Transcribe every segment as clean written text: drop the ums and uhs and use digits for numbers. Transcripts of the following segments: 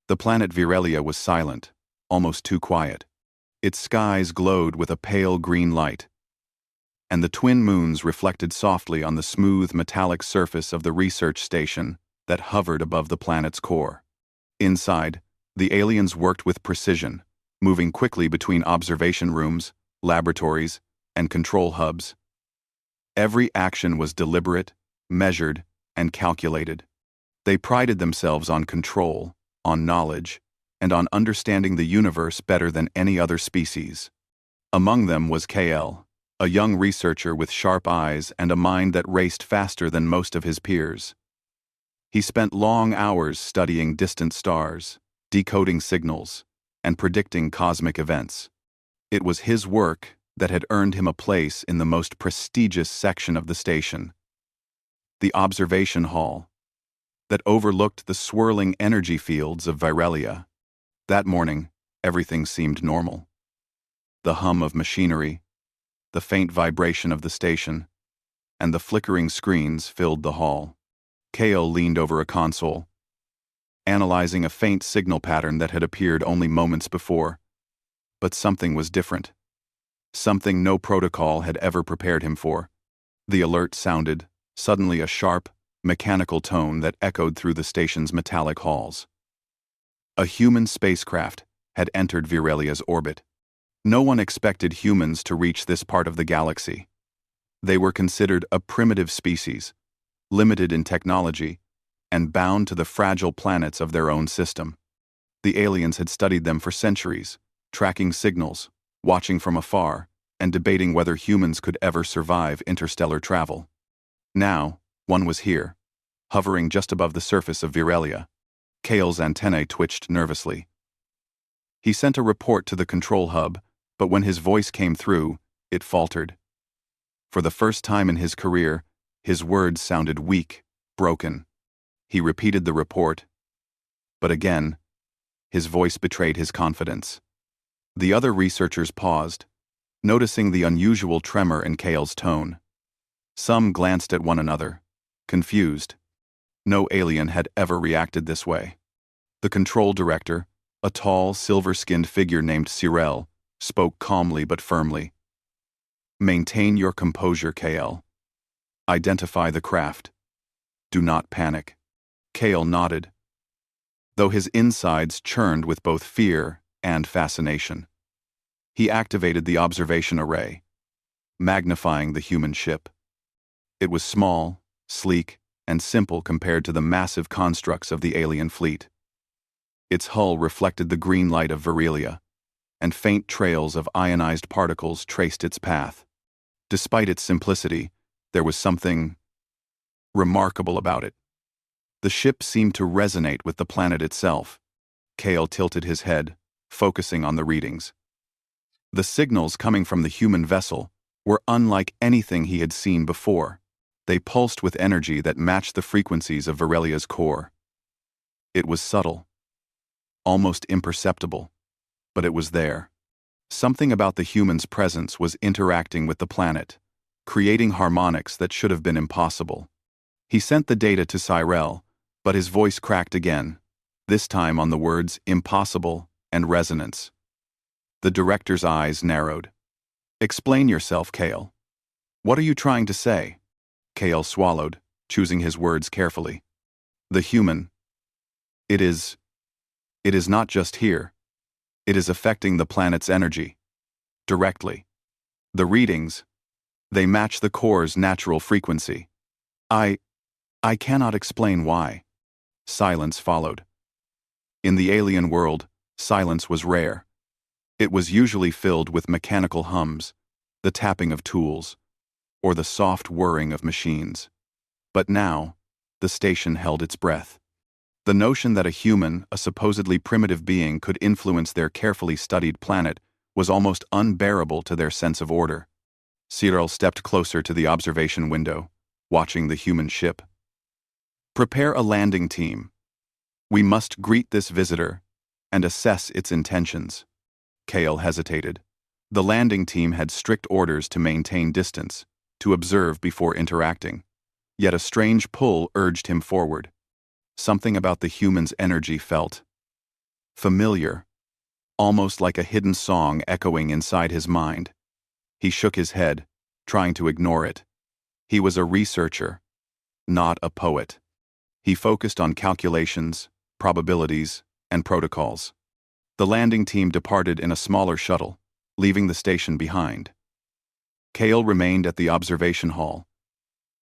The planet Virelia was silent, almost too quiet. Its skies glowed with a pale green light, and the twin moons reflected softly on the smooth metallic surface of the research station that hovered above the planet's core. Inside, the aliens worked with precision, moving quickly between observation rooms, laboratories, and control hubs. Every action was deliberate, measured, and calculated. They prided themselves on control, on knowledge, and on understanding the universe better than any other species. Among them was KL, a young researcher with sharp eyes and a mind that raced faster than most of his peers. He spent long hours studying distant stars, decoding signals, and predicting cosmic events. It was his work that had earned him a place in the most prestigious section of the station, the observation hall, that overlooked the swirling energy fields of Virelia. That morning, everything seemed normal. The hum of machinery, the faint vibration of the station, and the flickering screens filled the hall. Kale leaned over a console, analyzing a faint signal pattern that had appeared only moments before. But something was different. Something no protocol had ever prepared him for. The alert sounded, suddenly a sharp, mechanical tone that echoed through the station's metallic halls. A human spacecraft had entered Virelia's orbit. No one expected humans to reach this part of the galaxy. They were considered a primitive species, limited in technology, and bound to the fragile planets of their own system. The aliens had studied them for centuries, tracking signals, watching from afar, and debating whether humans could ever survive interstellar travel. Now, one was here, hovering just above the surface of Virelia. Kale's antennae twitched nervously. He sent a report to the control hub, but when his voice came through, it faltered. For the first time in his career, his words sounded weak, broken. He repeated the report, but again, his voice betrayed his confidence. The other researchers paused, noticing the unusual tremor in Kale's tone. Some glanced at one another, confused. No alien had ever reacted this way. The control director, a tall, silver-skinned figure named Cyril, spoke calmly but firmly. "Maintain your composure, KL. Identify the craft. Do not panic." Kale nodded, though his insides churned with both fear and fascination. He activated the observation array, magnifying the human ship. It was small, sleek, and simple compared to the massive constructs of the alien fleet. Its hull reflected the green light of Virelia, and faint trails of ionized particles traced its path. Despite its simplicity, there was something remarkable about it. The ship seemed to resonate with the planet itself. Kale tilted his head, focusing on the readings. The signals coming from the human vessel were unlike anything he had seen before. They pulsed with energy that matched the frequencies of Virelia's core. It was subtle, almost imperceptible, but it was there. Something about the human's presence was interacting with the planet, creating harmonics that should have been impossible. He sent the data to Cyril, but his voice cracked again, this time on the words impossible and resonance. The director's eyes narrowed. "Explain yourself, Kale. What are you trying to say?" Kale swallowed, choosing his words carefully. "The human. It is not just here. It is affecting the planet's energy. Directly. The readings, they match the core's natural frequency. I cannot explain why." Silence followed. In the alien world, silence was rare. It was usually filled with mechanical hums, the tapping of tools, or the soft whirring of machines. But now, the station held its breath. The notion that a human, a supposedly primitive being, could influence their carefully studied planet was almost unbearable to their sense of order. Cyril stepped closer to the observation window, watching the human ship. "Prepare a landing team. We must greet this visitor and assess its intentions." Kale hesitated. The landing team had strict orders to maintain distance, to observe before interacting. Yet a strange pull urged him forward. Something about the human's energy felt Familiar, almost like a hidden song echoing inside his mind. He shook his head, trying to ignore it. He was a researcher, not a poet. He focused on calculations, probabilities, and protocols. The landing team departed in a smaller shuttle, leaving the station behind. Kale remained at the observation hall,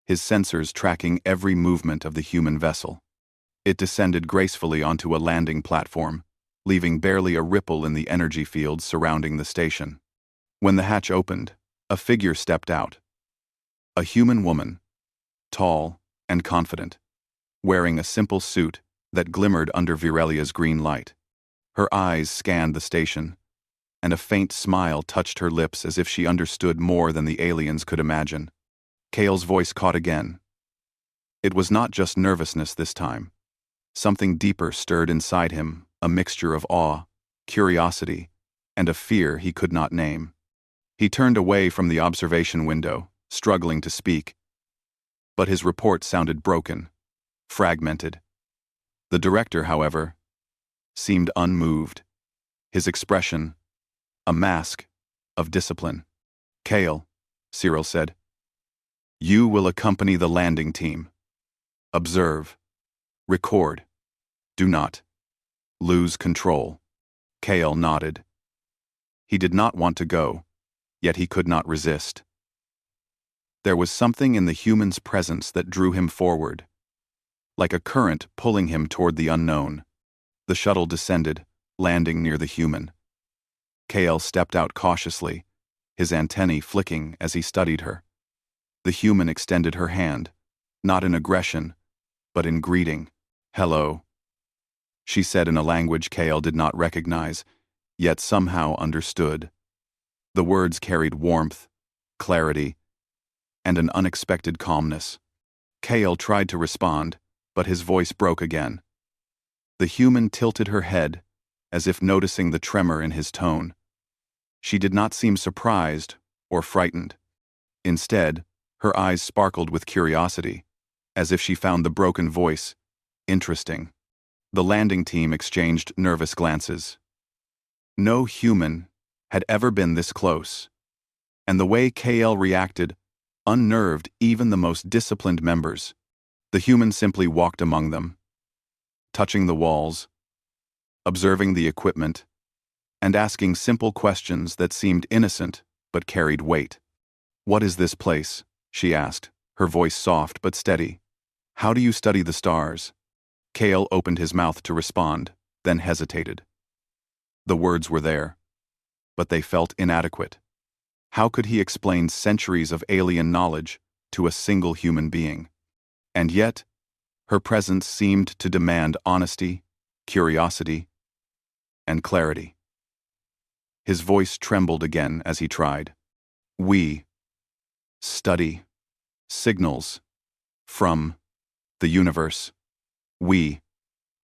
his sensors tracking every movement of the human vessel. It descended gracefully onto a landing platform, leaving barely a ripple in the energy fields surrounding the station. When the hatch opened, a figure stepped out. A human woman, tall and confident, wearing a simple suit that glimmered under Virelia's green light. Her eyes scanned the station, and a faint smile touched her lips as if she understood more than the aliens could imagine. Kale's voice caught again. It was not just nervousness this time. Something deeper stirred inside him, a mixture of awe, curiosity, and a fear he could not name. He turned away from the observation window, struggling to speak. But his report sounded broken, fragmented. The director, however, seemed unmoved. His expression, a mask of discipline. "Kale," Cyril said, "you will accompany the landing team. Observe. Record. Do not lose control." Kale nodded. He did not want to go, yet he could not resist. There was something in the human's presence that drew him forward, like a current pulling him toward the unknown. The shuttle descended, landing near the human. Kale stepped out cautiously, his antennae flicking as he studied her. The human extended her hand, not in aggression, but in greeting. "Hello," she said in a language Kale did not recognize, yet somehow understood. The words carried warmth, clarity, and an unexpected calmness. Kale tried to respond, but his voice broke again. The human tilted her head, as if noticing the tremor in his tone. She did not seem surprised or frightened. Instead, her eyes sparkled with curiosity, as if she found the broken voice interesting. The landing team exchanged nervous glances. No human had ever been this close, and the way Kale reacted unnerved even the most disciplined members. The human simply walked among them, touching the walls, observing the equipment, and asking simple questions that seemed innocent but carried weight. "What is this place?" she asked, her voice soft but steady. "How do you study the stars?" Kale opened his mouth to respond, then hesitated. The words were there, but they felt inadequate. How could he explain centuries of alien knowledge to a single human being? And yet, her presence seemed to demand honesty, curiosity, and clarity. His voice trembled again as he tried. "We study signals from the universe. We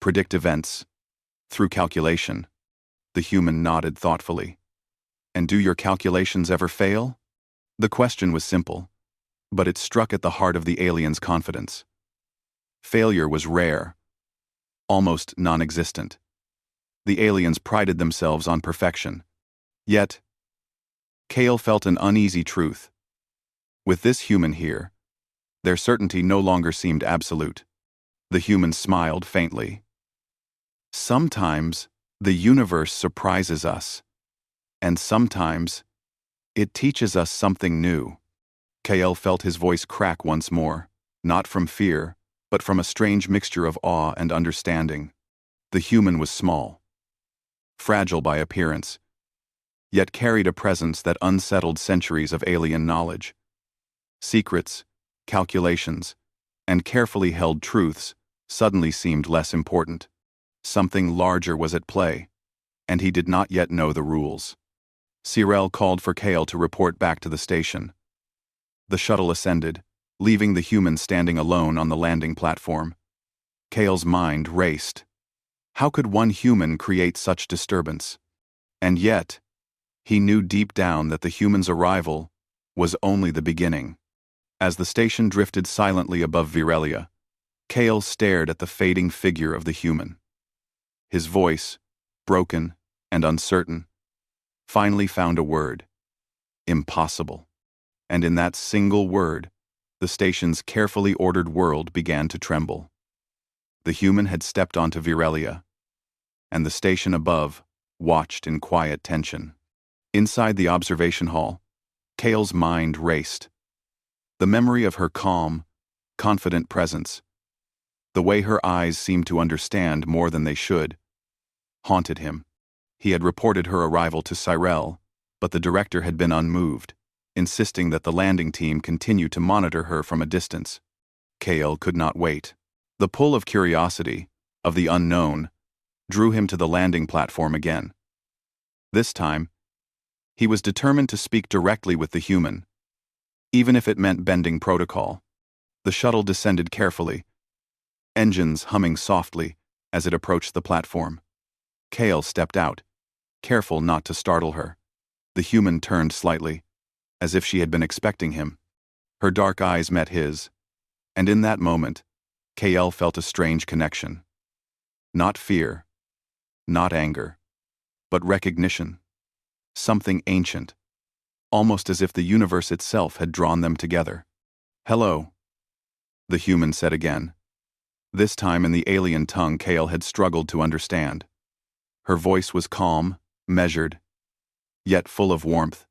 predict events through calculation." The human nodded thoughtfully. "And do your calculations ever fail?" The question was simple, but it struck at the heart of the alien's confidence. Failure was rare, almost non-existent. The aliens prided themselves on perfection. Yet, Kale felt an uneasy truth. With this human here, their certainty no longer seemed absolute. The human smiled faintly. "Sometimes the universe surprises us, and sometimes it teaches us something new." Kale felt his voice crack once more, not from fear, but from a strange mixture of awe and understanding. The human was small, fragile by appearance, yet carried a presence that unsettled centuries of alien knowledge. Secrets, calculations, and carefully held truths suddenly seemed less important. Something larger was at play, and he did not yet know the rules. Cyril called for Kale to report back to the station. The shuttle ascended, leaving the human standing alone on the landing platform. Kale's mind raced. How could one human create such disturbance? And yet, he knew deep down that the human's arrival was only the beginning. As the station drifted silently above Virelia, Kale stared at the fading figure of the human. His voice, broken and uncertain, finally found a word. Impossible. And in that single word, the station's carefully ordered world began to tremble. The human had stepped onto Virelia, and the station above watched in quiet tension. Inside the observation hall, Kale's mind raced. The memory of her calm, confident presence, the way her eyes seemed to understand more than they should, haunted him. He had reported her arrival to Cyrell, but the director had been unmoved, insisting that the landing team continue to monitor her from a distance. Kale could not wait. The pull of curiosity, of the unknown, drew him to the landing platform again. This time, he was determined to speak directly with the human, even if it meant bending protocol. The shuttle descended carefully, engines humming softly as it approached the platform. Kale stepped out, careful not to startle her. The human turned slightly, as if she had been expecting him. Her dark eyes met his, and in that moment, Kale felt a strange connection. Not fear, not anger, but recognition. Something ancient, almost as if the universe itself had drawn them together. "Hello," the human said again, this time in the alien tongue Kale had struggled to understand. Her voice was calm, measured, yet full of warmth.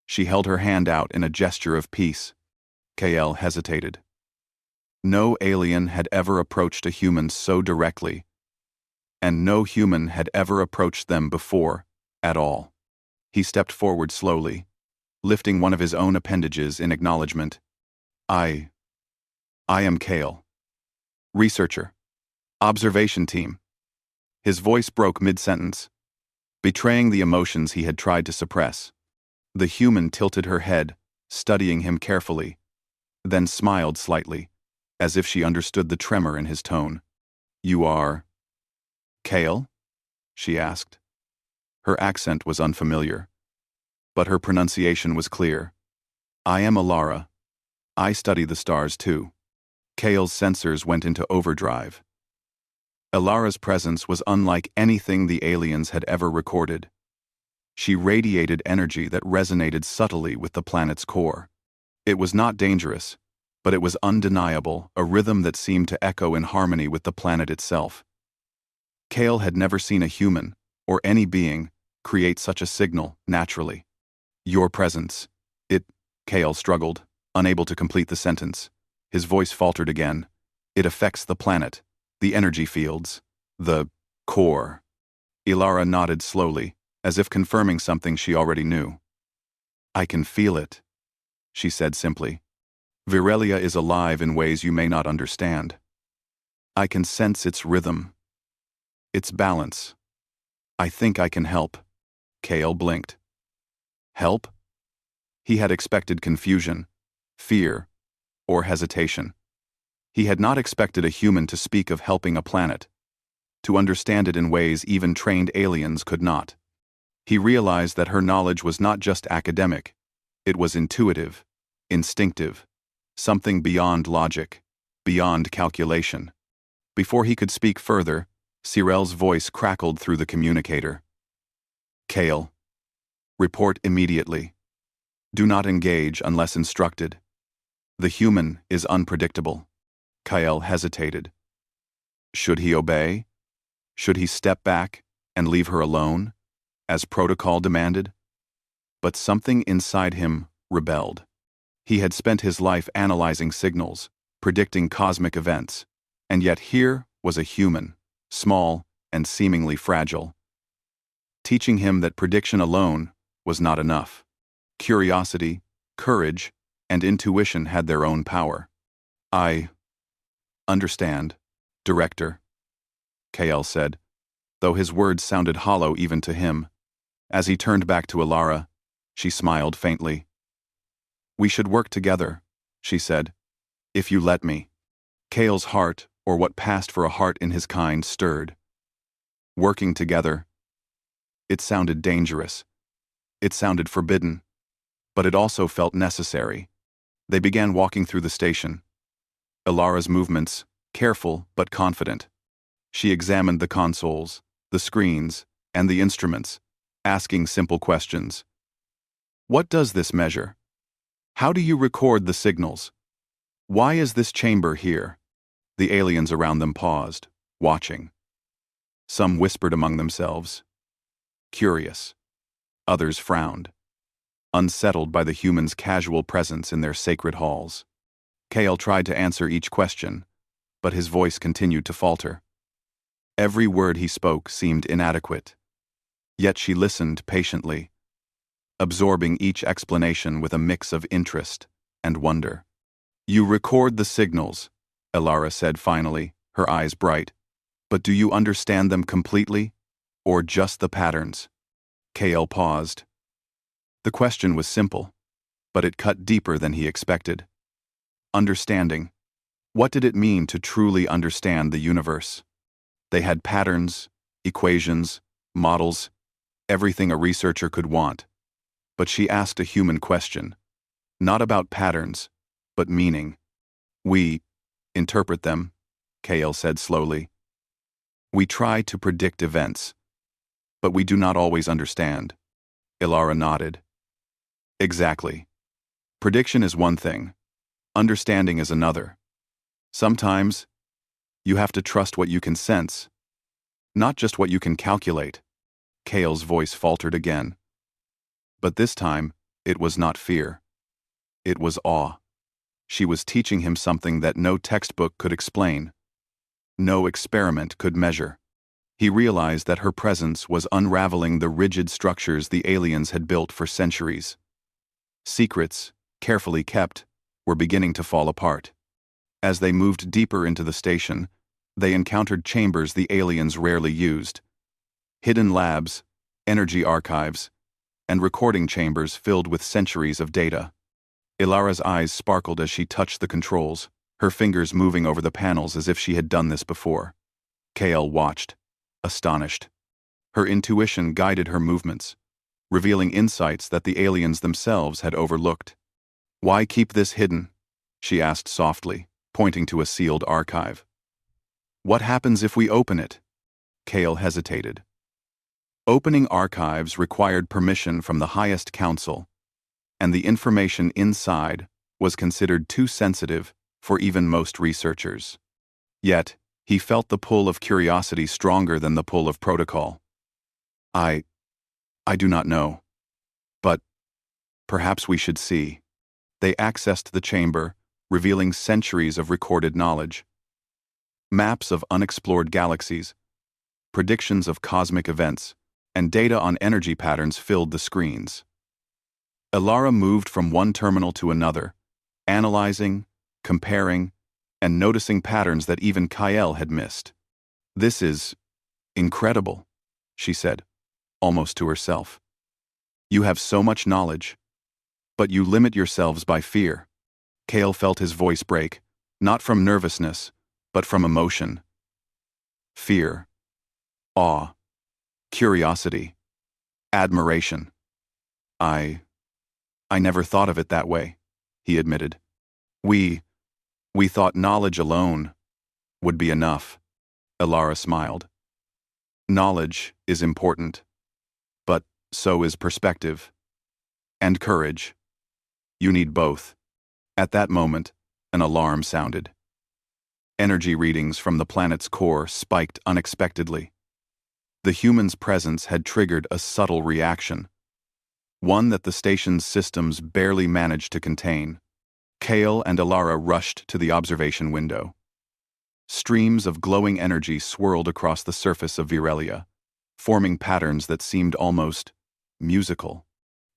She held her hand out in a gesture of peace. Kale hesitated. No alien had ever approached a human so directly, and no human had ever approached them before, at all. He stepped forward slowly, lifting one of his own appendages in acknowledgement. I am Kale. Researcher. Observation team." His voice broke mid-sentence, betraying the emotions he had tried to suppress. The human tilted her head, studying him carefully, then smiled slightly, as if she understood the tremor in his tone. "You are Kale?" she asked. Her accent was unfamiliar, but her pronunciation was clear. "I am Alara. I study the stars too." Kale's sensors went into overdrive. Alara's presence was unlike anything the aliens had ever recorded. She radiated energy that resonated subtly with the planet's core. It was not dangerous, but it was undeniable, a rhythm that seemed to echo in harmony with the planet itself. Kale had never seen a human, or any being, create such a signal naturally. "Your presence. Kale struggled, unable to complete the sentence. His voice faltered again. "It affects the planet, the energy fields, the core." Ilara nodded slowly, as if confirming something she already knew. "I can feel it," she said simply. "Virelia is alive in ways you may not understand. I can sense its rhythm, its balance. I think I can help." Kale blinked. Help? He had expected confusion, fear, or hesitation. He had not expected a human to speak of helping a planet, to understand it in ways even trained aliens could not. He realized that her knowledge was not just academic, it was intuitive, instinctive, something beyond logic, beyond calculation. Before he could speak further, Cyrell's voice crackled through the communicator. "Kale, report immediately. Do not engage unless instructed. The human is unpredictable." Kale hesitated. Should he obey? Should he step back and leave her alone, as protocol demanded? But something inside him rebelled. He had spent his life analyzing signals, predicting cosmic events, and yet here was a human, small and seemingly fragile, teaching him that prediction alone was not enough. Curiosity, courage, and intuition had their own power. "I understand, Director," Kale said, though his words sounded hollow even to him. As he turned back to Alara, she smiled faintly. "We should work together," she said, "if you let me." Kale's heart, or what passed for a heart in his kind, stirred. Working together. It sounded dangerous. It sounded forbidden. But it also felt necessary. They began walking through the station. Alara's movements, careful but confident. She examined the consoles, the screens, and the instruments, asking simple questions. What does this measure? How do you record the signals? Why is this chamber here? The aliens around them paused, watching. Some whispered among themselves, curious. Others frowned, unsettled by the humans' casual presence in their sacred halls. Kale tried to answer each question, but his voice continued to falter. Every word he spoke seemed inadequate. Yet she listened patiently, absorbing each explanation with a mix of interest and wonder. You record the signals, Elara said finally, her eyes bright. But do you understand them completely, or just the patterns? Kale paused. The question was simple, but it cut deeper than he expected. Understanding. What did it mean to truly understand the universe? They had patterns, equations, models, everything a researcher could want. But she asked a human question, not about patterns, but meaning. We interpret them, Kale said slowly. We try to predict events, but we do not always understand. Elara nodded. Exactly. Prediction is one thing, understanding is another. Sometimes, you have to trust what you can sense, not just what you can calculate. Kale's voice faltered again. But this time, it was not fear. It was awe. She was teaching him something that no textbook could explain. No experiment could measure. He realized that her presence was unraveling the rigid structures the aliens had built for centuries. Secrets, carefully kept, were beginning to fall apart. As they moved deeper into the station, they encountered chambers the aliens rarely used. Hidden labs, energy archives, and recording chambers filled with centuries of data. Ilara's eyes sparkled as she touched the controls, her fingers moving over the panels as if she had done this before. Kale watched, astonished. Her intuition guided her movements, revealing insights that the aliens themselves had overlooked. Why keep this hidden? She asked softly, pointing to a sealed archive. What happens if we open it? Kale hesitated. Opening archives required permission from the highest council, and the information inside was considered too sensitive for even most researchers. Yet, he felt the pull of curiosity stronger than the pull of protocol. I do not know. But perhaps we should see. They accessed the chamber, revealing centuries of recorded knowledge. Maps of unexplored galaxies, predictions of cosmic events, and data on energy patterns filled the screens. Elara moved from one terminal to another, analyzing, comparing, and noticing patterns that even Kyle had missed. This is incredible, she said, almost to herself. You have so much knowledge, but you limit yourselves by fear. Kale felt his voice break, not from nervousness, but from emotion. Fear, awe, curiosity, admiration. I never thought of it that way, he admitted. We thought knowledge alone would be enough. Elara smiled. Knowledge is important, but so is perspective. And courage. You need both. At that moment, an alarm sounded. Energy readings from the planet's core spiked unexpectedly. The human's presence had triggered a subtle reaction, one that the station's systems barely managed to contain. Kale and Elara rushed to the observation window. Streams of glowing energy swirled across the surface of Virelia, forming patterns that seemed almost musical.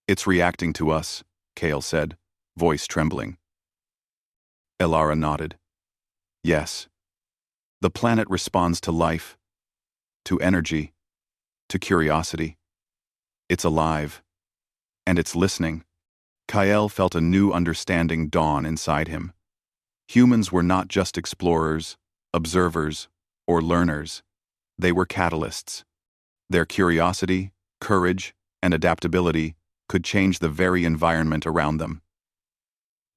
It's reacting to us, Kale said, voice trembling. Elara nodded. Yes. The planet responds to life, to energy, to curiosity. It's alive, and it's listening. Kyle felt a new understanding dawn inside him. Humans were not just explorers, observers, or learners. They were catalysts. Their curiosity, courage, and adaptability could change the very environment around them.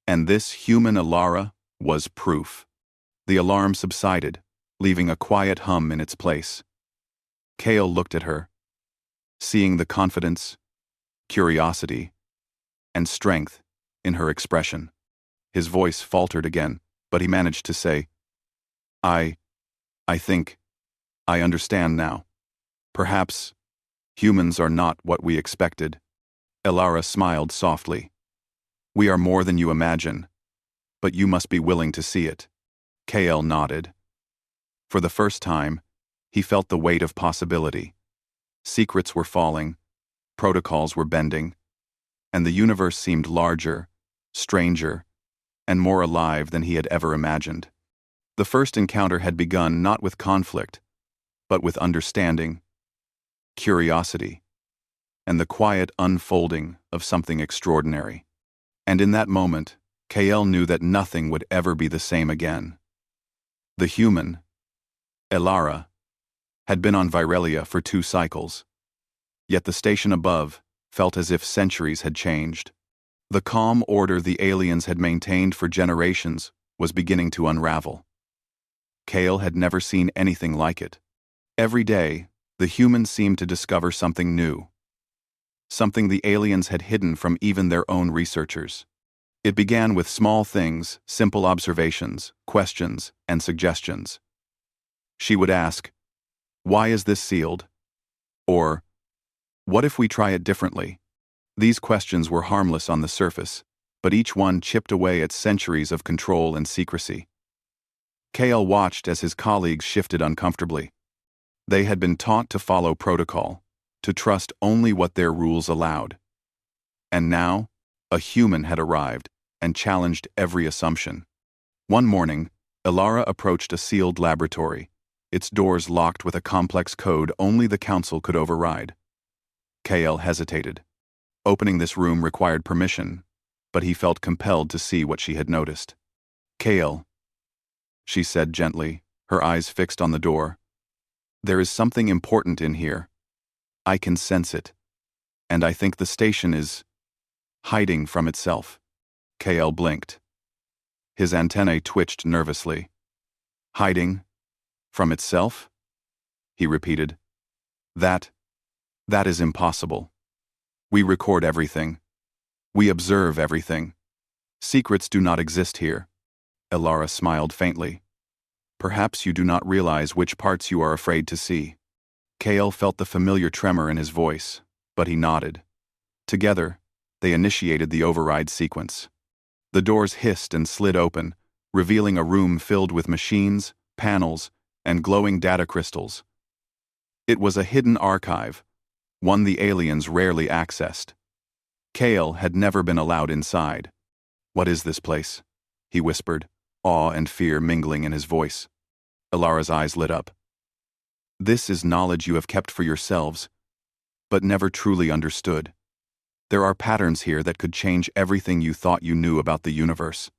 And this human Elara was proof. The alarm subsided, leaving a quiet hum in its place. Kale looked at her, seeing the confidence, curiosity, and strength in her expression. His voice faltered again, but he managed to say, I think, I understand now. Perhaps humans are not what we expected. Elara smiled softly. We are more than you imagine, but you must be willing to see it. KL nodded. For the first time, he felt the weight of possibility. Secrets were falling, protocols were bending, and the universe seemed larger, stranger, and more alive than he had ever imagined. The first encounter had begun not with conflict, but with understanding, curiosity, and the quiet unfolding of something extraordinary. And in that moment, KL knew that nothing would ever be the same again. The human, Elara, had been on Virelia for 2 cycles. Yet the station above felt as if centuries had changed. The calm order the aliens had maintained for generations was beginning to unravel. KL had never seen anything like it. Every day, the humans seemed to discover something new. Something the aliens had hidden from even their own researchers. It began with small things, simple observations, questions, and suggestions. She would ask, "Why is this sealed?" Or, "What if we try it differently?" These questions were harmless on the surface, but each one chipped away at centuries of control and secrecy. KL watched as his colleagues shifted uncomfortably. They had been taught to follow protocol, to trust only what their rules allowed. And now, a human had arrived and challenged every assumption. One morning, Elara approached a sealed laboratory, its doors locked with a complex code only the Council could override. KL hesitated. Opening this room required permission, but he felt compelled to see what she had noticed. "KL," she said gently, her eyes fixed on the door. "There is something important in here. I can sense it. And I think the station is hiding from itself." KL blinked. His antennae twitched nervously. "Hiding from itself?" he repeated. That is impossible. We record everything. We observe everything. Secrets do not exist here." Elara smiled faintly. "Perhaps you do not realize which parts you are afraid to see." KL felt the familiar tremor in his voice, but he nodded. Together, they initiated the override sequence. The doors hissed and slid open, revealing a room filled with machines, panels, and glowing data crystals. It was a hidden archive, one the aliens rarely accessed. KL had never been allowed inside. "What is this place?" he whispered, awe and fear mingling in his voice. Elara's eyes lit up. "This is knowledge you have kept for yourselves, but never truly understood. There are patterns here that could change everything you thought you knew about the universe."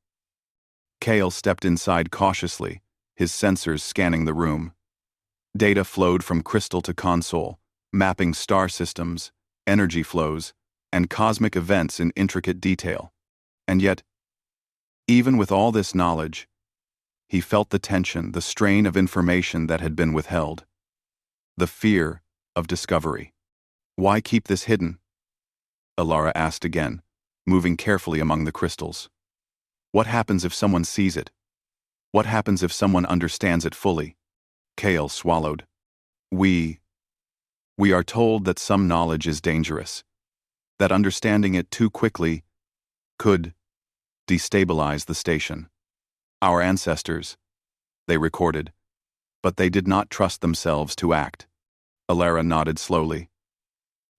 KL stepped inside cautiously, his sensors scanning the room. Data flowed from crystal to console, mapping star systems, energy flows, and cosmic events in intricate detail. And yet, even with all this knowledge, he felt the tension, the strain of information that had been withheld. The fear of discovery. "Why keep this hidden?" Elara asked again, moving carefully among the crystals. "What happens if someone sees it? What happens if someone understands it fully?" KL swallowed. We are told that some knowledge is dangerous, that understanding it too quickly could destabilize the station. Our ancestors, they recorded, but they did not trust themselves to act." Elara nodded slowly.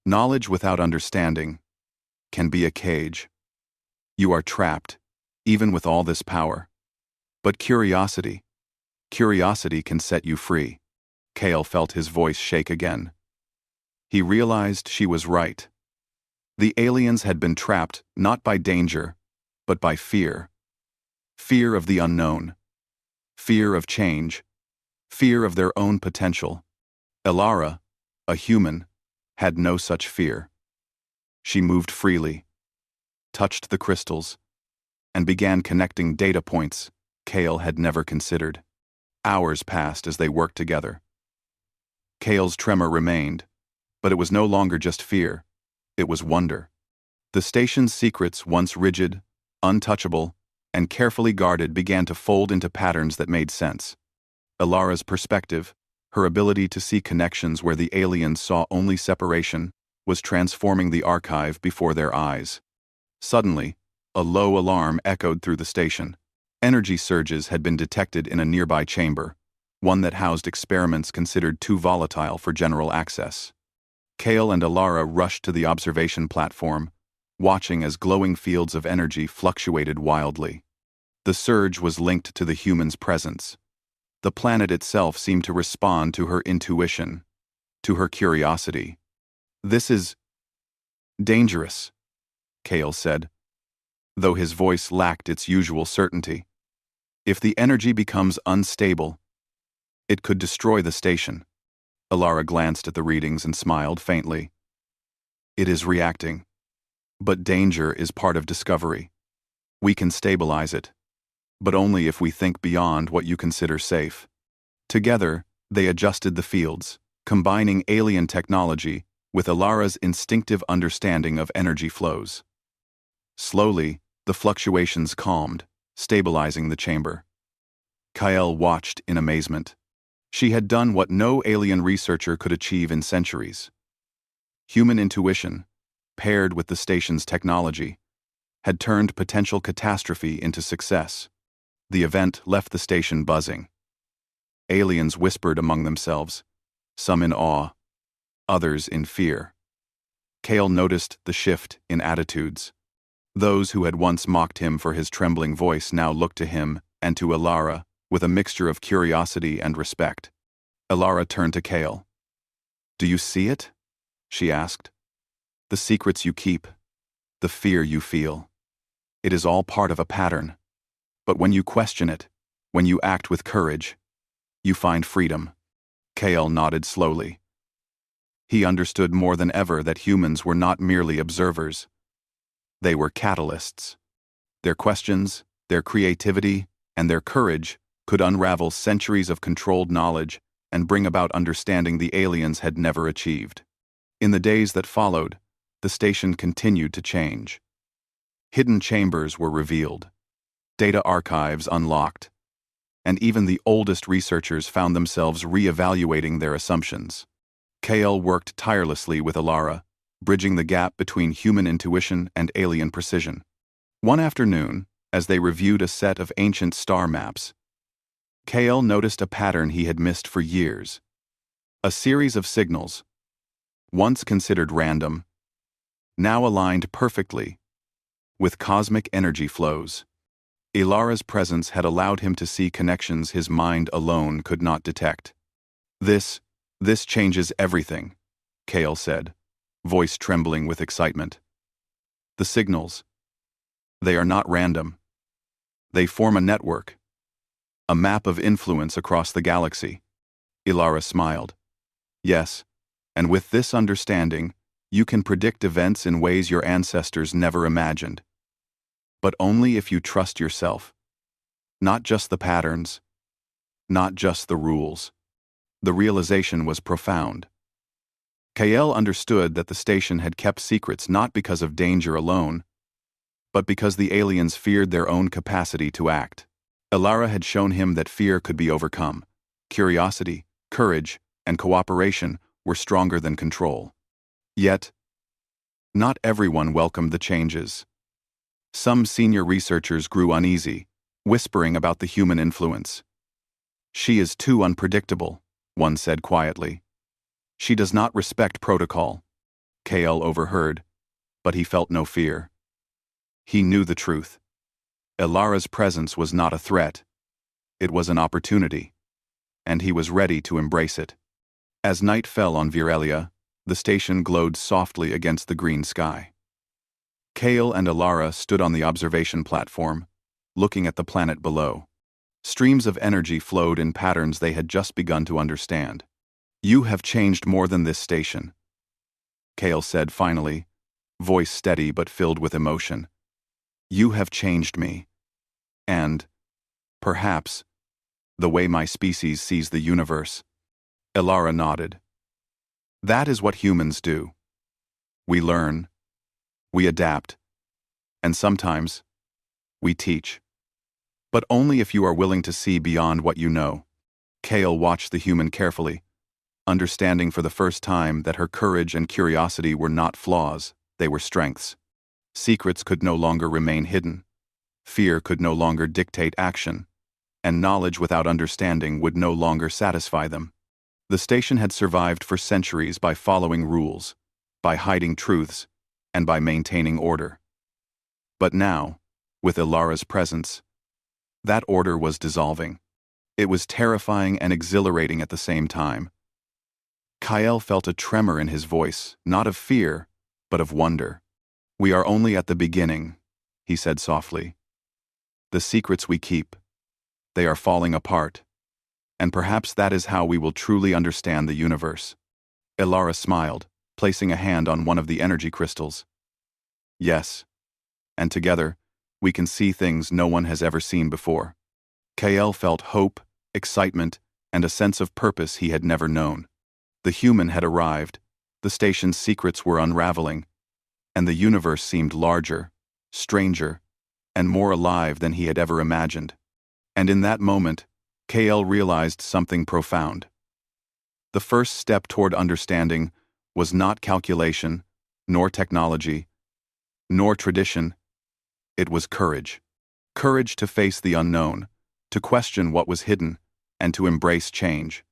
"Knowledge without understanding can be a cage. You are trapped, even with all this power. But curiosity can set you free." KL felt his voice shake again. He realized she was right. The aliens had been trapped not by danger, but by fear. Fear of the unknown. Fear of change. Fear of their own potential. Elara, a human, had no such fear. She moved freely, touched the crystals, and began connecting data points KL had never considered. Hours passed as they worked together. KL's tremor remained, But it was no longer just fear. It was wonder. The station's secrets, once rigid, untouchable, and carefully guarded, began to fold into patterns that made sense. Ilara's perspective, her ability to see connections where the aliens saw only separation, was transforming the archive before their eyes. Suddenly, a low alarm echoed through the station. Energy surges had been detected in a nearby chamber, one that housed experiments considered too volatile for general access. Kale and Ilara rushed to the observation platform, watching as glowing fields of energy fluctuated wildly. The surge was linked to the human's presence. The planet itself seemed to respond to her intuition, to her curiosity. "This is dangerous," Kale said, though his voice lacked its usual certainty. "If the energy becomes unstable, it could destroy the station." Ilara glanced at the readings and smiled faintly. "It is reacting. But danger is part of discovery. We can stabilize it, but only if we think beyond what you consider safe." Together, they adjusted the fields, combining alien technology with Ilara's instinctive understanding of energy flows. Slowly, the fluctuations calmed, stabilizing the chamber. Kael watched in amazement. She had done what no alien researcher could achieve in centuries. Human intuition, paired with the station's technology, had turned potential catastrophe into success. The event left the station buzzing. Aliens whispered among themselves, some in awe, others in fear. Kale noticed the shift in attitudes. Those who had once mocked him for his trembling voice now looked to him and to Ilara with a mixture of curiosity and respect. Ilara turned to Kale. "Do you see it?" she asked. "The secrets you keep, the fear you feel. It is all part of a pattern. But when you question it, when you act with courage, you find freedom." Kale nodded slowly. He understood more than ever that humans were not merely observers. They were catalysts. Their questions, their creativity, and their courage could unravel centuries of controlled knowledge and bring about understanding the aliens had never achieved. In the days that followed, the station continued to change. Hidden chambers were revealed, data archives unlocked, and even the oldest researchers found themselves re-evaluating their assumptions. Kale worked tirelessly with Ilara, bridging the gap between human intuition and alien precision. One afternoon, as they reviewed a set of ancient star maps, Kale noticed a pattern he had missed for years. A series of signals, once considered random, now aligned perfectly with cosmic energy flows. Ilara's presence had allowed him to see connections his mind alone could not detect. This changes everything," Kale said, voice trembling with excitement. "The signals, they are not random. They form a network, a map of influence across the galaxy." Ilara smiled. "Yes, and with this understanding, you can predict events in ways your ancestors never imagined. But only if you trust yourself. Not just the patterns, not just the rules." The realization was profound. Kael understood that the station had kept secrets not because of danger alone, but because the aliens feared their own capacity to act. Ilara had shown him that fear could be overcome. Curiosity, courage, and cooperation were stronger than control. Yet, not everyone welcomed the changes. Some senior researchers grew uneasy, whispering about the human influence. "She is too unpredictable," one said quietly. "She does not respect protocol." Kael overheard, but he felt no fear. He knew the truth. Ilara's presence was not a threat. It was an opportunity, and he was ready to embrace it. As night fell on Virelia, the station glowed softly against the green sky. Kale and Ilara stood on the observation platform, looking at the planet below. Streams of energy flowed in patterns they had just begun to understand. "You have changed more than this station," Kale said finally, voice steady but filled with emotion. "You have changed me. And, perhaps, the way my species sees the universe." Ilara nodded. That is what humans do. We learn, we adapt, and sometimes, we teach. But only if you are willing to see beyond what you know. Kale watched the human carefully, understanding for the first time that her courage and curiosity were not flaws, they were strengths. Secrets could no longer remain hidden. Fear could no longer dictate action, and knowledge without understanding would no longer satisfy them. The station had survived for centuries by following rules, by hiding truths, and by maintaining order. But now, with Ilara's presence, that order was dissolving. It was terrifying and exhilarating at the same time. Kyle felt a tremor in his voice, not of fear, but of wonder. "We are only at the beginning," he said softly. "The secrets we keep, they are falling apart. And perhaps that is how we will truly understand the universe." Ilara smiled, placing a hand on one of the energy crystals. "Yes. And together, we can see things no one has ever seen before." Kael felt hope, excitement, and a sense of purpose he had never known. The human had arrived, the station's secrets were unraveling, and the universe seemed larger, stranger, and more alive than he had ever imagined. And in that moment, Kael realized something profound. The first step toward understanding was not calculation, nor technology, nor tradition. It was courage. Courage to face the unknown, to question what was hidden, and to embrace change.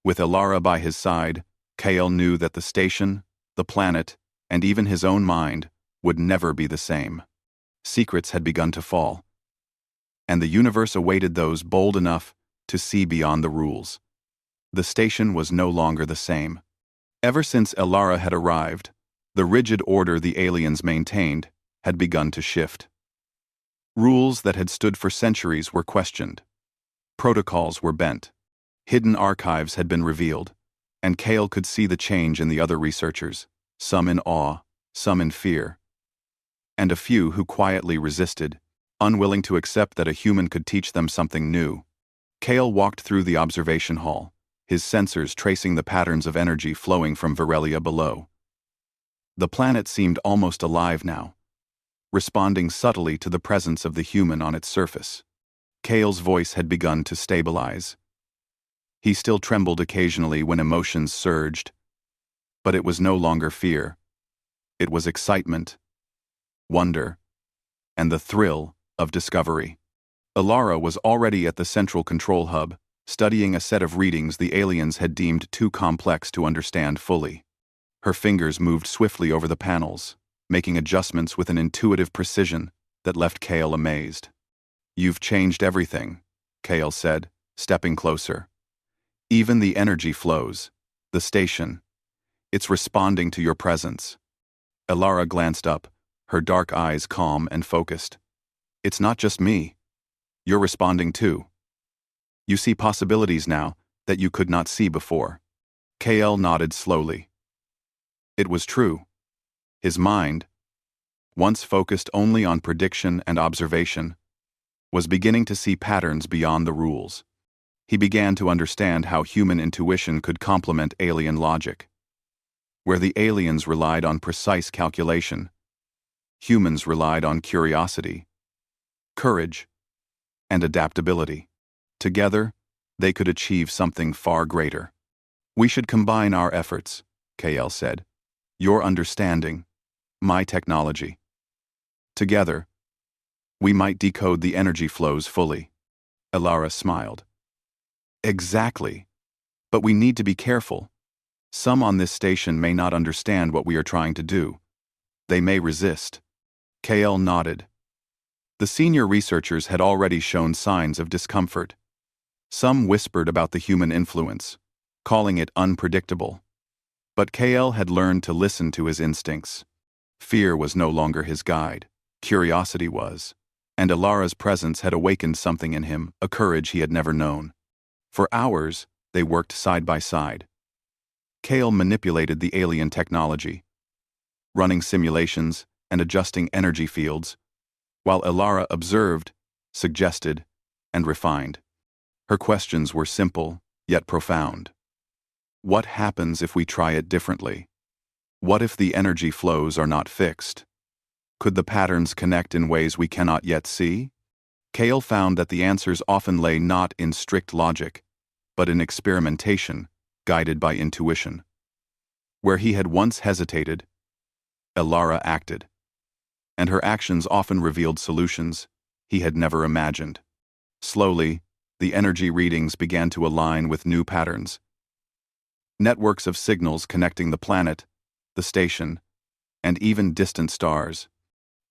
With Ilara by his side, Kael knew that the station, the planet, and even his own mind would never be the same. Secrets had begun to fall, and the universe awaited those bold enough to see beyond the rules. The station was no longer the same. Ever since Ilara had arrived, the rigid order the aliens maintained had begun to shift. Rules that had stood for centuries were questioned. Protocols were bent. Hidden archives had been revealed, and Kael could see the change in the other researchers, some in awe, some in fear, and a few who quietly resisted, unwilling to accept that a human could teach them something new. Kael walked through the observation hall, his sensors tracing the patterns of energy flowing from Virelia below. The planet seemed almost alive now, responding subtly to the presence of the human on its surface. Kael's voice had begun to stabilize. He still trembled occasionally when emotions surged, but it was no longer fear. It was excitement, wonder, and the thrill of discovery. Ilara was already at the central control hub, studying a set of readings the aliens had deemed too complex to understand fully. Her fingers moved swiftly over the panels, making adjustments with an intuitive precision that left Kael amazed. "You've changed everything," Kael said, stepping closer. "Even the energy flows, the station. It's responding to your presence." Ilara glanced up, her dark eyes calm and focused. "It's not just me. You're responding too. You see possibilities now that you could not see before." Kael nodded slowly. It was true. His mind, once focused only on prediction and observation, was beginning to see patterns beyond the rules. He began to understand how human intuition could complement alien logic. Where the aliens relied on precise calculation, humans relied on curiosity, courage, and adaptability. Together, they could achieve something far greater. "We should combine our efforts," Kael said. "Your understanding, my technology. Together, we might decode the energy flows fully." Ilara smiled. "Exactly. But we need to be careful. Some on this station may not understand what we are trying to do. They may resist." Kael nodded. The senior researchers had already shown signs of discomfort. Some whispered about the human influence, calling it unpredictable. But Kael had learned to listen to his instincts. Fear was no longer his guide. Curiosity was. And Ilara's presence had awakened something in him, a courage he had never known. For hours, they worked side by side. Kael manipulated the alien technology, running simulations and adjusting energy fields, while Ilara observed, suggested, and refined. Her questions were simple, yet profound. What happens if we try it differently? What if the energy flows are not fixed? Could the patterns connect in ways we cannot yet see? Kale found that the answers often lay not in strict logic, but in experimentation, guided by intuition. Where he had once hesitated, Elara acted, and her actions often revealed solutions he had never imagined. Slowly, the energy readings began to align with new patterns. Networks of signals connecting the planet, the station, and even distant stars.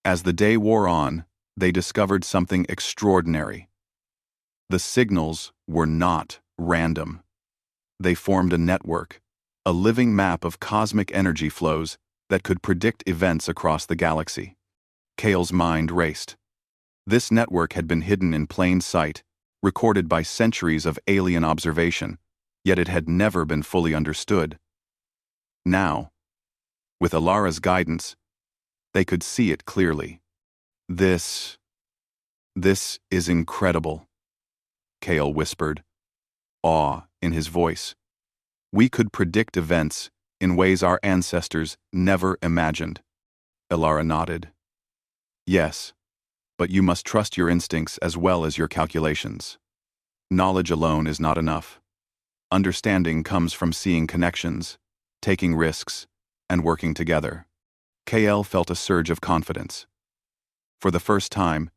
As the day wore on, they discovered something extraordinary. The signals were not random. They formed a network, a living map of cosmic energy flows that could predict events across the galaxy. Kale's mind raced. This network had been hidden in plain sight, recorded by centuries of alien observation, yet it had never been fully understood. Now, with Elara's guidance, they could see it clearly. This is incredible, Kale whispered, awe in his voice. We could predict events in ways our ancestors never imagined. Elara nodded. Yes, but you must trust your instincts as well as your calculations. Knowledge alone is not enough. Understanding comes from seeing connections, taking risks, and working together. KL felt a surge of confidence. For the first time,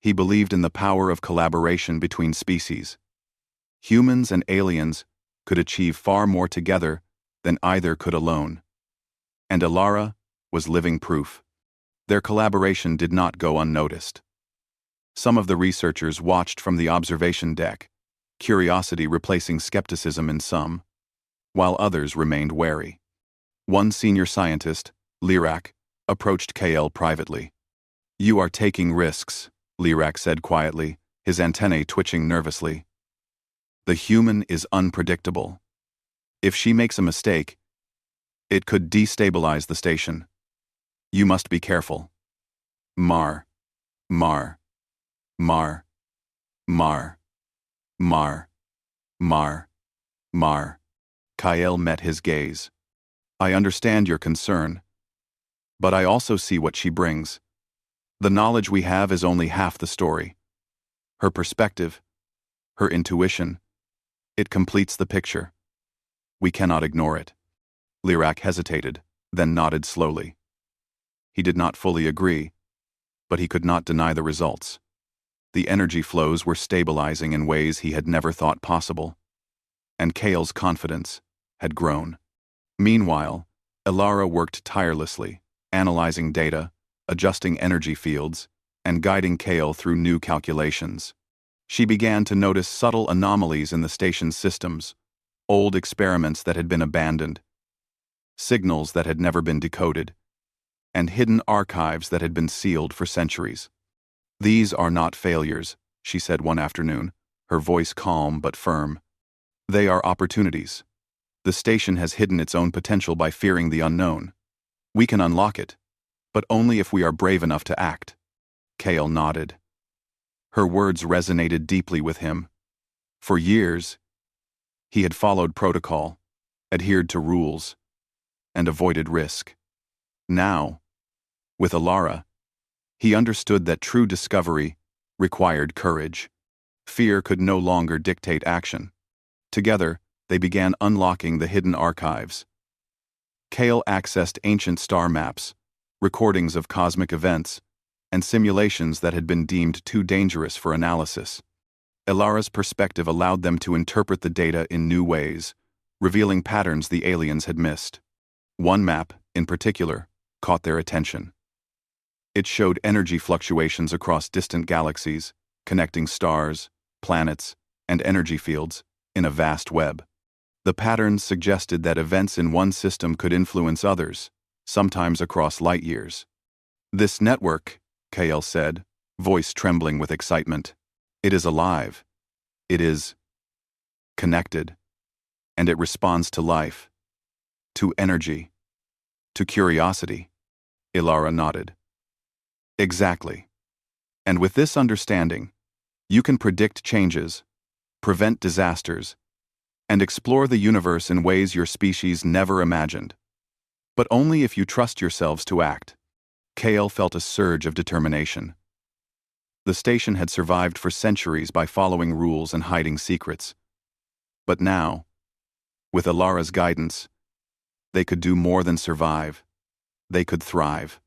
he believed in the power of collaboration between species. Humans and aliens could achieve far more together than either could alone. And Elara was living proof. Their collaboration did not go unnoticed. Some of the researchers watched from the observation deck, curiosity replacing skepticism in some, while others remained wary. One senior scientist, Lirak, approached KL privately. You are taking risks, Lirak said quietly, his antennae twitching nervously. The human is unpredictable. If she makes a mistake, it could destabilize the station. You must be careful. Mar. Mar. Mar. Mar. Mar. Mar. Mar. Kael met his gaze. I understand your concern, but I also see what she brings. The knowledge we have is only half the story. Her perspective, her intuition, it completes the picture. We cannot ignore it. Lirak hesitated, then nodded slowly. He did not fully agree, but he could not deny the results. The energy flows were stabilizing in ways he had never thought possible, and Kale's confidence had grown. Meanwhile, Elara worked tirelessly, analyzing data, adjusting energy fields, and guiding Kale through new calculations. She began to notice subtle anomalies in the station's systems, old experiments that had been abandoned, signals that had never been decoded, and hidden archives that had been sealed for centuries. These are not failures, she said one afternoon, her voice calm but firm. They are opportunities. The station has hidden its own potential by fearing the unknown. We can unlock it, but only if we are brave enough to act. Kale nodded. Her words resonated deeply with him. For years, he had followed protocol, adhered to rules, and avoided risk. Now, with Elara, he understood that true discovery required courage. Fear could no longer dictate action. Together, they began unlocking the hidden archives. Kale accessed ancient star maps, recordings of cosmic events, and simulations that had been deemed too dangerous for analysis. Elara's perspective allowed them to interpret the data in new ways, revealing patterns the aliens had missed. One map, in particular, caught their attention. It showed energy fluctuations across distant galaxies, connecting stars, planets, and energy fields in a vast web. The patterns suggested that events in one system could influence others, sometimes across light years. This network, Kale said, voice trembling with excitement, it is alive. It is connected. And it responds to life, to energy, to curiosity. Elara nodded. Exactly. And with this understanding, you can predict changes, prevent disasters, and explore the universe in ways your species never imagined. But only if you trust yourselves to act. Kale felt a surge of determination. The station had survived for centuries by following rules and hiding secrets. But now, with Alara's guidance, they could do more than survive. They could thrive.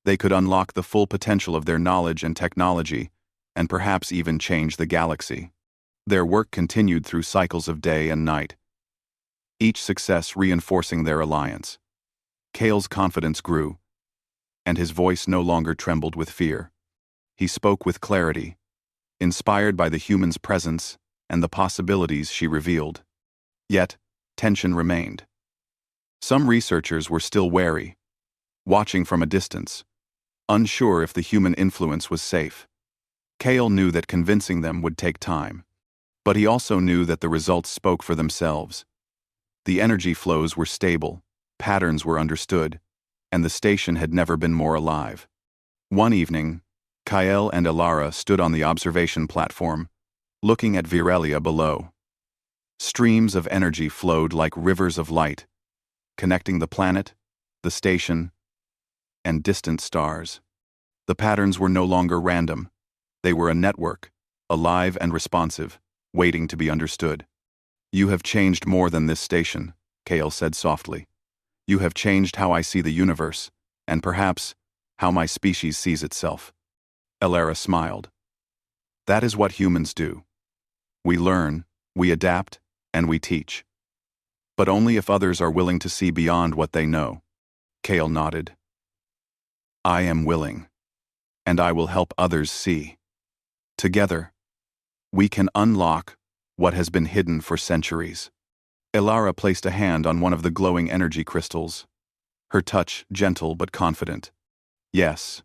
They could unlock the full potential of their knowledge and technology, and perhaps even change the galaxy. Their work continued through cycles of day and night, each success reinforcing their alliance. Kale's confidence grew, and his voice no longer trembled with fear. He spoke with clarity, inspired by the human's presence and the possibilities she revealed. Yet, tension remained. Some researchers were still wary, watching from a distance, unsure if the human influence was safe. Kale knew that convincing them would take time, but he also knew that the results spoke for themselves. The energy flows were stable, patterns were understood, and the station had never been more alive. One evening, Kyle and Alara stood on the observation platform, looking at Virelia below. Streams of energy flowed like rivers of light, connecting the planet, the station, and distant stars. The patterns were no longer random. They were a network, alive and responsive, waiting to be understood. "You have changed more than this station," Kale said softly. "You have changed how I see the universe, and perhaps how my species sees itself." Alara smiled. "That is what humans do. We learn, we adapt, and we teach. But only if others are willing to see beyond what they know." Kale nodded. "I am willing, and I will help others see. Together, we can unlock what has been hidden for centuries." Alara placed a hand on one of the glowing energy crystals, her touch gentle but confident. "Yes.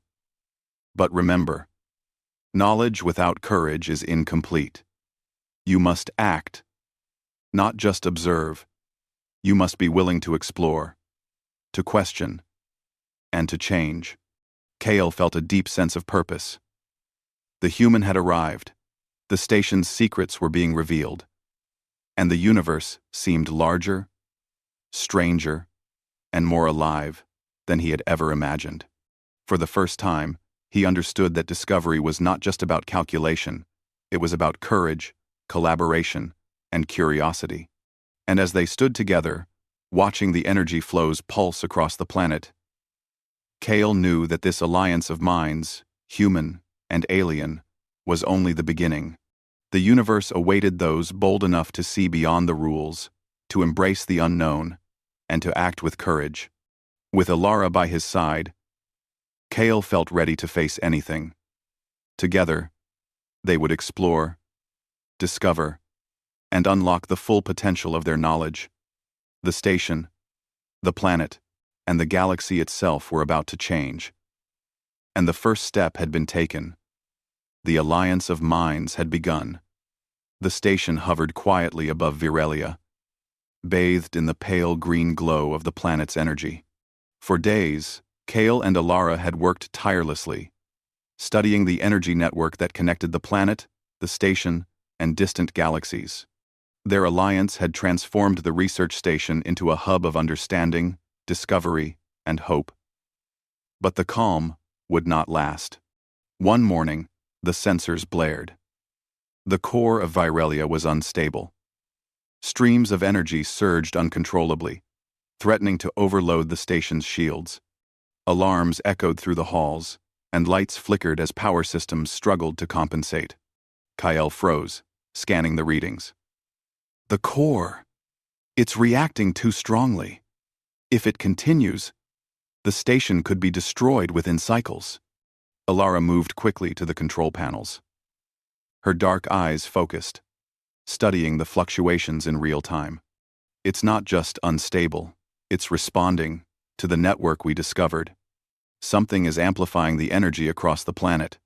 But remember, knowledge without courage is incomplete. You must act, not just observe. You must be willing to explore, to question, and to change." Kale felt a deep sense of purpose. The human had arrived, the station's secrets were being revealed, and the universe seemed larger, stranger, and more alive than he had ever imagined. For the first time, he understood that discovery was not just about calculation, it was about courage, collaboration, and curiosity. And as they stood together, watching the energy flows pulse across the planet, Kale knew that this alliance of minds, human and alien, was only the beginning. The universe awaited those bold enough to see beyond the rules, to embrace the unknown, and to act with courage. With Alara by his side, Kale felt ready to face anything. Together, they would explore, discover, and unlock the full potential of their knowledge. The station, the planet, and the galaxy itself were about to change. And the first step had been taken. The alliance of minds had begun. The station hovered quietly above Virelia, bathed in the pale green glow of the planet's energy. For days, Kale and Alara had worked tirelessly, studying the energy network that connected the planet, the station, and distant galaxies. Their alliance had transformed the research station into a hub of understanding, discovery, and hope. But the calm would not last. One morning, the sensors blared. The core of Virelia was unstable. Streams of energy surged uncontrollably, threatening to overload the station's shields. Alarms echoed through the halls, and lights flickered as power systems struggled to compensate. Kyle froze, scanning the readings. "The core. It's reacting too strongly. If it continues, the station could be destroyed within cycles." Alara moved quickly to the control panels. Her dark eyes focused, studying the fluctuations in real time. "It's not just unstable, it's responding to the network we discovered. Something is amplifying the energy across the planet.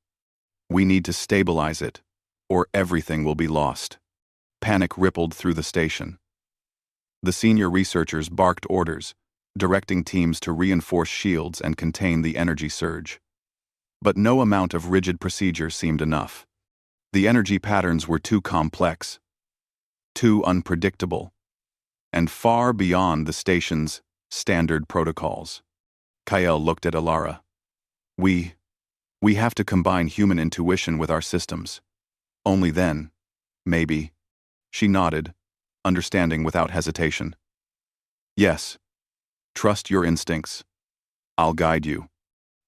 We need to stabilize it, or everything will be lost." Panic rippled through the station. The senior researchers barked orders, directing teams to reinforce shields and contain the energy surge. But no amount of rigid procedure seemed enough. The energy patterns were too complex. too unpredictable, and far beyond the station's standard protocols. Kael looked at Alara. We have to combine human intuition with our systems. Only then, maybe. She nodded, understanding without hesitation. Yes. Trust your instincts. I'll guide you.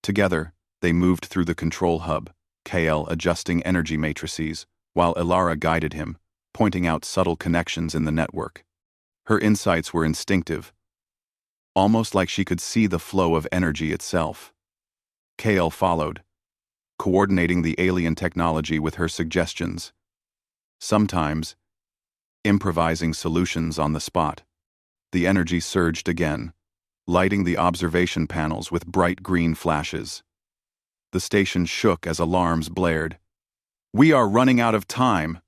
Together, they moved through the control hub, Kael adjusting energy matrices, while Alara guided him, pointing out subtle connections in the network. Her insights were instinctive, almost like she could see the flow of energy itself. Kael followed, coordinating the alien technology with her suggestions. Sometimes, improvising solutions on the spot. The energy surged again, lighting the observation panels with bright green flashes. The station shook as alarms blared. "We are running out of time,"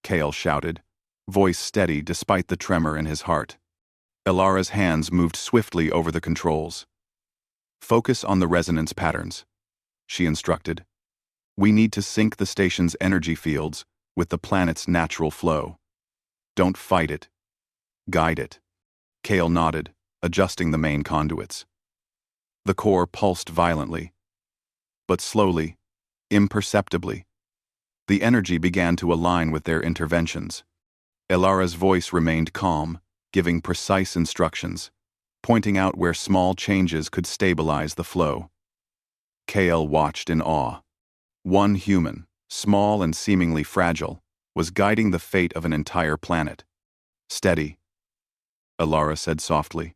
Kael shouted, voice steady despite the tremor in his heart. Alara's hands moved swiftly over the controls. "Focus on the resonance patterns," she instructed. "We need to sync the station's energy fields with the planet's natural flow. Don't fight it. Guide it." Kael nodded, adjusting the main conduits. The core pulsed violently, but slowly, imperceptibly. The energy began to align with their interventions. Alara's voice remained calm, giving precise instructions, pointing out where small changes could stabilize the flow. Kael watched in awe. One human, small and seemingly fragile, was guiding the fate of an entire planet. "Steady," Alara said softly.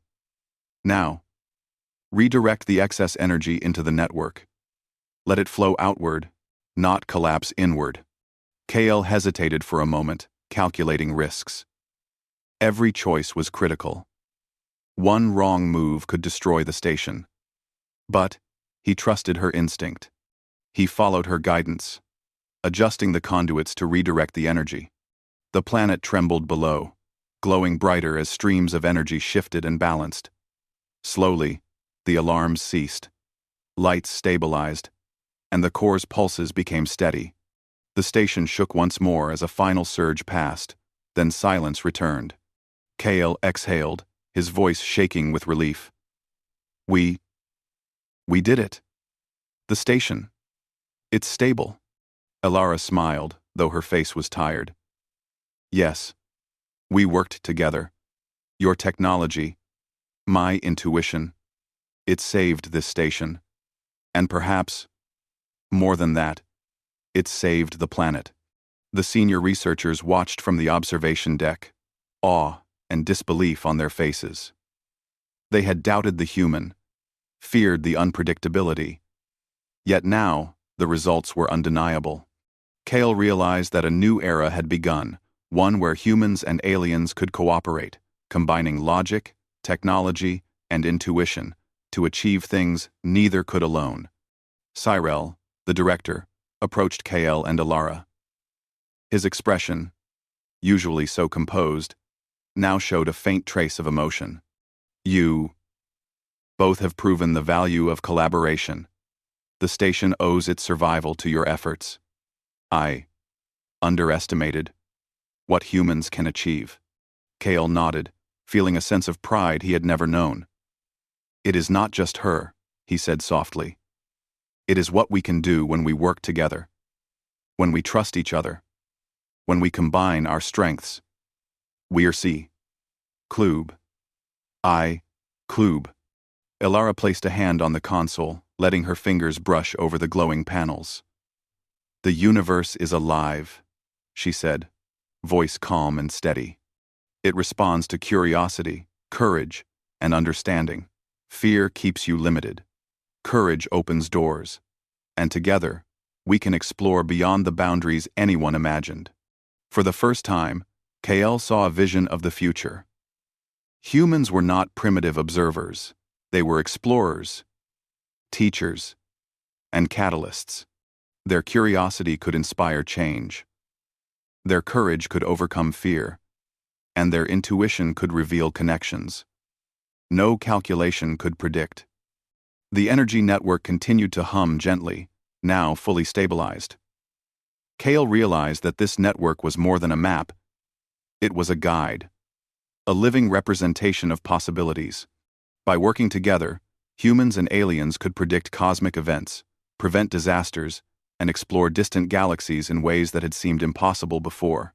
"Now, redirect the excess energy into the network. Let it flow outward, not collapse inward." Kael hesitated for a moment, calculating risks. Every choice was critical. One wrong move could destroy the station. But he trusted her instinct. He followed her guidance, adjusting the conduits to redirect the energy. The planet trembled below, glowing brighter as streams of energy shifted and balanced. Slowly, the alarms ceased. Lights stabilized, and the core's pulses became steady. The station shook once more as a final surge passed, then silence returned. Kael exhaled, his voice shaking with relief. We did it. The station. It's stable." Alara smiled, though her face was tired. "Yes. We worked together. Your technology, my intuition, it saved this station. And perhaps, more than that, it saved the planet." The senior researchers watched from the observation deck, awe and disbelief on their faces. They had doubted the human, feared the unpredictability. Yet now, the results were undeniable. Kael realized that a new era had begun, one where humans and aliens could cooperate, combining logic, technology, and intuition to achieve things neither could alone. Cyrell, the director, approached Kael and Alara. His expression, usually so composed, now showed a faint trace of emotion. "You both have proven the value of collaboration. The station owes its survival to your efforts. I underestimated what humans can achieve." Kael nodded, feeling a sense of pride he had never known. "It is not just her," he said softly. "It is what we can do when we work together, when we trust each other, when we combine our strengths. We're C. Klub. I. Klub." Alara placed a hand on the console, letting her fingers brush over the glowing panels. "The universe is alive," she said, voice calm and steady. "It responds to curiosity, courage, and understanding. Fear keeps you limited. Courage opens doors. And together, we can explore beyond the boundaries anyone imagined." For the first time, Kael saw a vision of the future. Humans were not primitive observers. They were explorers, teachers, and catalysts. Their curiosity could inspire change. Their courage could overcome fear, and their intuition could reveal connections no calculation could predict. The energy network continued to hum gently, now fully stabilized. Kael realized that this network was more than a map. It was a guide, a living representation of possibilities. By working together, humans and aliens could predict cosmic events, prevent disasters, and explore distant galaxies in ways that had seemed impossible before.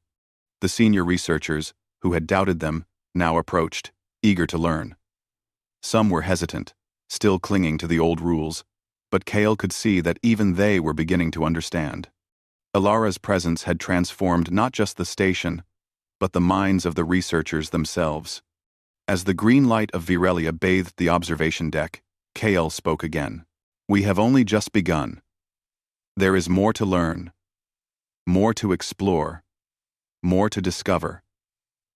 The senior researchers, who had doubted them, now approached, eager to learn. Some were hesitant, still clinging to the old rules, but Kale could see that even they were beginning to understand. Ilara's presence had transformed not just the station, but the minds of the researchers themselves. As the green light of Virelia bathed the observation deck, Kale spoke again. "We have only just begun. There is more to learn, more to explore, more to discover.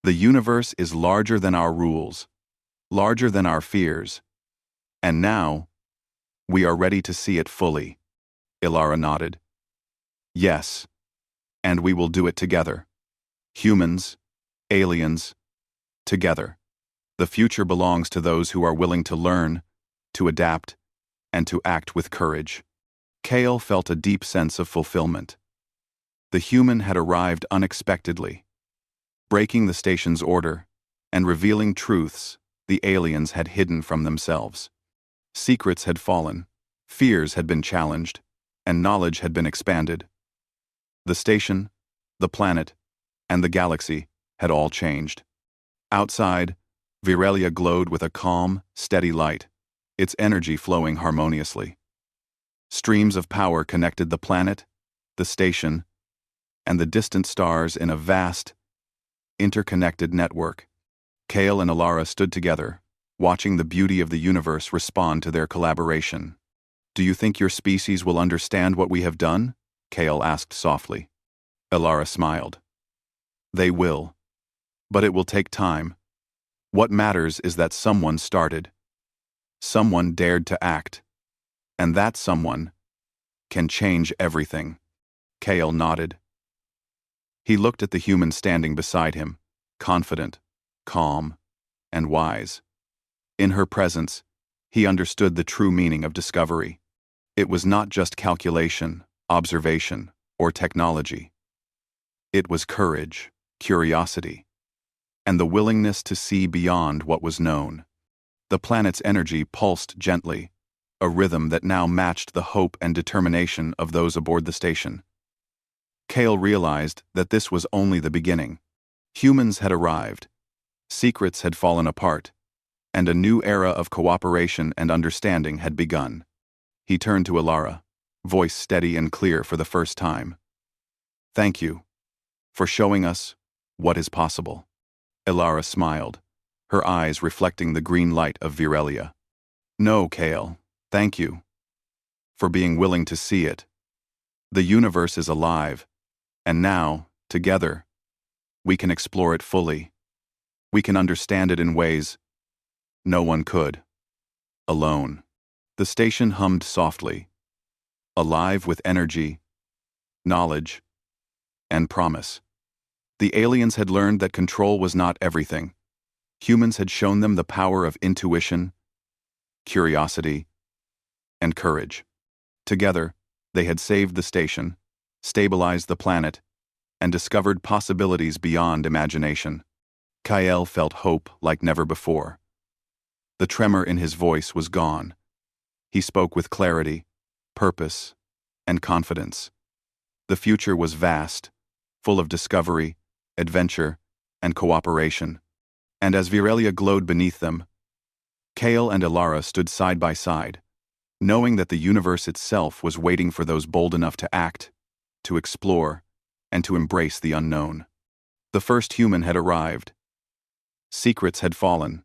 The universe is larger than our rules, larger than our fears. And now, we are ready to see it fully." Ilara nodded. "Yes, and we will do it together. Humans, aliens, together. The future belongs to those who are willing to learn, to adapt, and to act with courage." Kale felt a deep sense of fulfillment. The human had arrived unexpectedly, breaking the station's order and revealing truths the aliens had hidden from themselves. Secrets had fallen, fears had been challenged, and knowledge had been expanded. The station, the planet, and the galaxy had all changed. Outside, Virelia glowed with a calm, steady light, its energy flowing harmoniously. Streams of power connected the planet, the station, and the distant stars in a vast, interconnected network. Kale and Ilara stood together, watching the beauty of the universe respond to their collaboration. "Do you think your species will understand what we have done?" Kale asked softly. Ilara smiled. "They will. But it will take time. What matters is that someone started. Someone dared to act. And that someone can change everything." Kale nodded. He looked at the human standing beside him, confident, calm, and wise. In her presence, he understood the true meaning of discovery. It was not just calculation, observation, or technology. It was courage, curiosity, and the willingness to see beyond what was known. The planet's energy pulsed gently, a rhythm that now matched the hope and determination of those aboard the station. Kale realized that this was only the beginning. Humans had arrived, secrets had fallen apart, and a new era of cooperation and understanding had begun. He turned to Ilara, voice steady and clear for the first time. "Thank you for showing us what is possible." Ilara smiled, her eyes reflecting the green light of Virelia. "No, Kale, thank you for being willing to see it. The universe is alive, and now, together, we can explore it fully. We can understand it in ways no one could, alone." The station hummed softly, alive with energy, knowledge, and promise. The aliens had learned that control was not everything. Humans had shown them the power of intuition, curiosity, and courage. Together, they had saved the station, stabilized the planet, and discovered possibilities beyond imagination. Kale felt hope like never before. The tremor in his voice was gone. He spoke with clarity, purpose, and confidence. The future was vast, full of discovery, adventure, and cooperation. And as Virelia glowed beneath them, Kale and Ilara stood side by side, knowing that the universe itself was waiting for those bold enough to act, to explore, and to embrace the unknown. The first human had arrived. Secrets had fallen,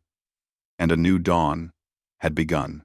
and a new dawn had begun.